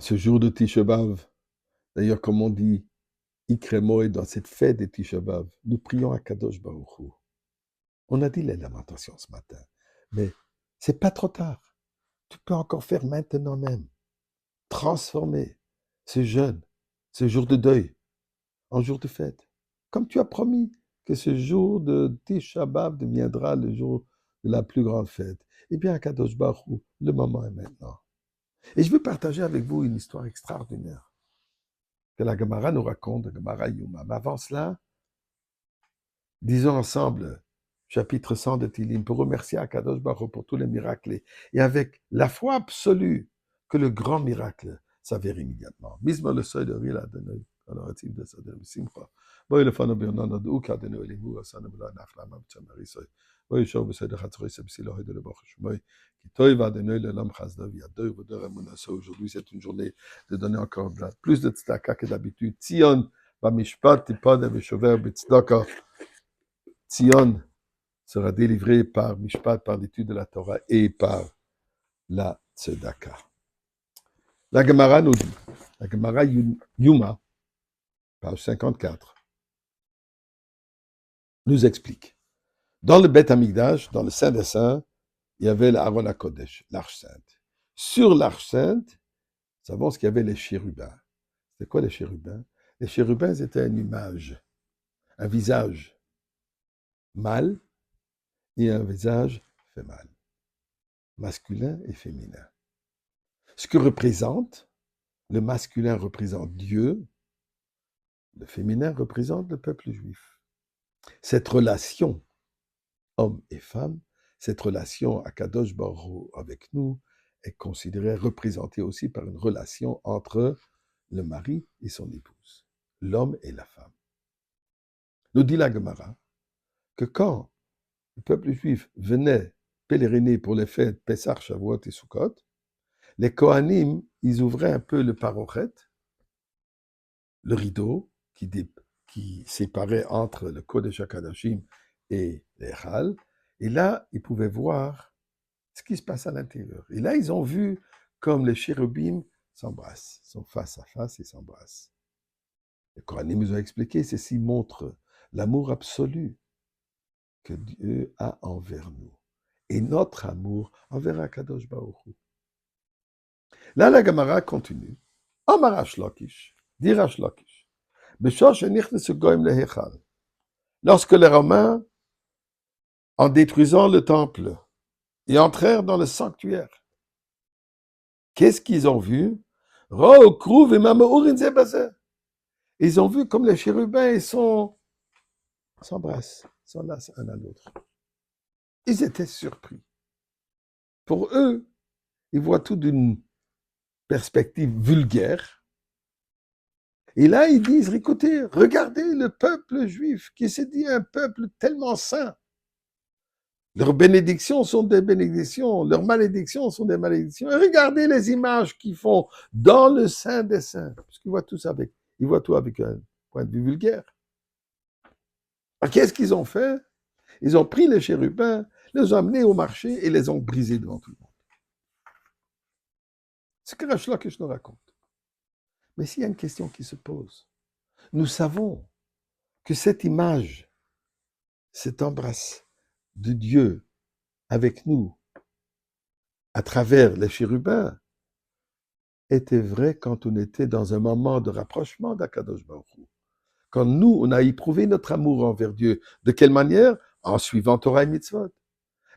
Ce jour de Tisha B'Av, d'ailleurs, comme on dit, Ikre Moed, dans cette fête de Tisha B'Av, nous prions à Kadosh Baruch Hu. On a dit les lamentations ce matin, mais c'est pas trop tard. Tu peux encore faire maintenant même. Transformer ce jeûne, ce jour de deuil, en jour de fête. Comme tu as promis que ce jour de Tisha B'Av deviendra le jour de la plus grande fête. Eh bien, à Kadosh Baruch Hu, le moment est maintenant. Et je veux partager avec vous une histoire extraordinaire que la Gemara nous raconte, la Gemara Yuma. Mais avant cela, disons ensemble, chapitre 100 de Tilim, pour remercier Akadosh Baruch Hu pour tous les miracles et avec la foi absolue que le grand miracle s'avère immédiatement. Bisma le seuil de Rila de nous, alors est-il de Sadem Simcha. Boy le fano birnan ad uka de nous, elimu asana bla nafla ma btsamari soy. Boy shov besed khatsroy sebsilo de le bach shmoy. Qui toiva de nous le lam khazdav yadoy vodor amonaso. Aujourd'hui, c'est une journée de donner encore plus de tzedaka que d'habitude. Tzion, bamishpat, tipad, beshover, betzedaka. Tzion sera délivré par Mishpat, par l'étude de la Torah et par la Tzedaka. La Gemara nous dit, la Gemara Yuma, page 54, nous explique. Dans le Beth Amikdash, dans le Saint des Saints, il y avait l'Aaron HaKodesh, l'Arche Sainte. Sur l'Arche Sainte, nous savons qu'il y avait les chérubins. C'est quoi les chérubins? Les chérubins étaient une image, un visage mâle et un visage féminin, masculin et féminin. Ce que représente, le masculin représente Dieu, le féminin représente le peuple juif. Cette relation, homme et femme, cette relation à Kadosh Baruch Hu avec nous, est considérée, représentée aussi par une relation entre le mari et son épouse, l'homme et la femme. Nous dit la Gemara que quand le peuple juif venait pèleriner pour les fêtes Pessah, Shavuot et Sukkot, les Kohanim, ils ouvraient un peu le parochet, le rideau qui séparait entre le Kodesh HaKadoshim et les Hal, et là, ils pouvaient voir ce qui se passe à l'intérieur. Et là, ils ont vu comme les chérubim s'embrassent, sont face à face et s'embrassent. Le Kohanim nous a expliqué, ceci montre l'amour absolu que Dieu a envers nous et notre amour envers Akadosh Baruch Hu. Là, la Gemara continue. Amar Rash Lakish, dit Rash Lakish, lorsque les Romains, en détruisant le temple, et entrèrent dans le sanctuaire, qu'est-ce qu'ils ont vu? Ils ont vu comme les chérubins ils s'embrassent, s'enlacent un à l'autre. Ils étaient surpris. Pour eux, ils voient tout d'une perspective vulgaire. Et là, ils disent, écoutez, regardez le peuple juif qui s'est dit un peuple tellement saint. Leurs bénédictions sont des bénédictions, leurs malédictions sont des malédictions. Et regardez les images qu'ils font dans le Saint des Saints, parce qu'ils voient tout avec un point de vue vulgaire. Alors, qu'est-ce qu'ils ont fait? Ils ont pris les chérubins, les ont amenés au marché et les ont brisés devant tout le monde. C'est que Rash Lakish nous raconte. Mais s'il y a une question qui se pose, nous savons que cette image, cet embrasse de Dieu avec nous, à travers les chérubins, était vrai quand on était dans un moment de rapprochement d'Akadosh Baruch Hu. Quand nous, on a éprouvé notre amour envers Dieu. De quelle manière? En suivant Torah et Mitzvot.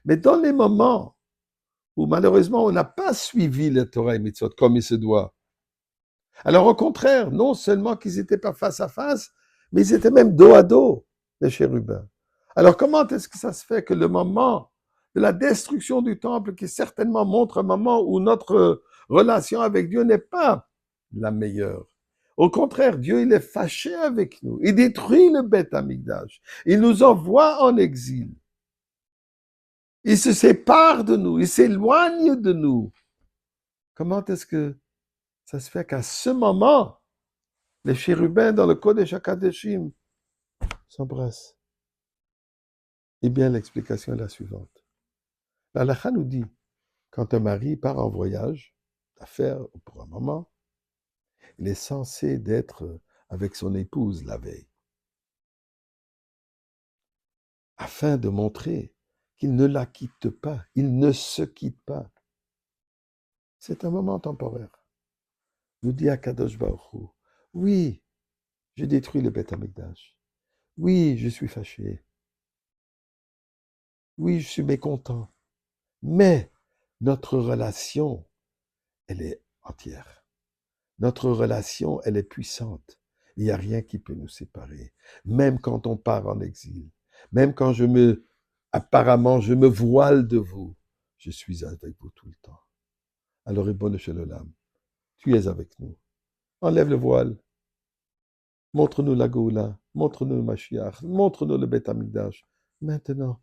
Mais dans les moments où malheureusement on n'a pas suivi la Torah et Mitzvot comme il se doit, alors au contraire, non seulement qu'ils n'étaient pas face à face, mais ils étaient même dos à dos, les chérubins. Alors comment est-ce que ça se fait que le moment de la destruction du temple, qui certainement montre un moment où notre relation avec Dieu n'est pas la meilleure. Au contraire, Dieu, il est fâché avec nous. Il détruit le Beth Amikdash. Il nous envoie en exil. Il se sépare de nous. Il s'éloigne de nous. Comment est-ce que ça se fait qu'à ce moment, les chérubins dans le Kodesh HaKadoshim s'embrassent? Eh bien, l'explication est la suivante. La halakha nous dit, quand un mari part en voyage, d'affaires ou pour un moment, Il est censé d'être avec son épouse la veille, afin de montrer qu'il ne la quitte pas, il ne se quitte pas. C'est un moment temporaire. Nous dit Akadosh Baruch Hu, oui, j'ai détruit le Beth Amikdash. Oui, je suis fâché. Oui, je suis mécontent. Mais notre relation, elle est entière. Notre relation, elle est puissante. Il n'y a rien qui peut nous séparer. Même quand on part en exil, même quand apparemment, je me voile de vous, je suis avec vous tout le temps. Alors, Ribono Shel Olam, tu es avec nous. Enlève le voile. Montre-nous la Goula. Montre-nous le Mashiach. Montre-nous le Beth Amikdash. Maintenant.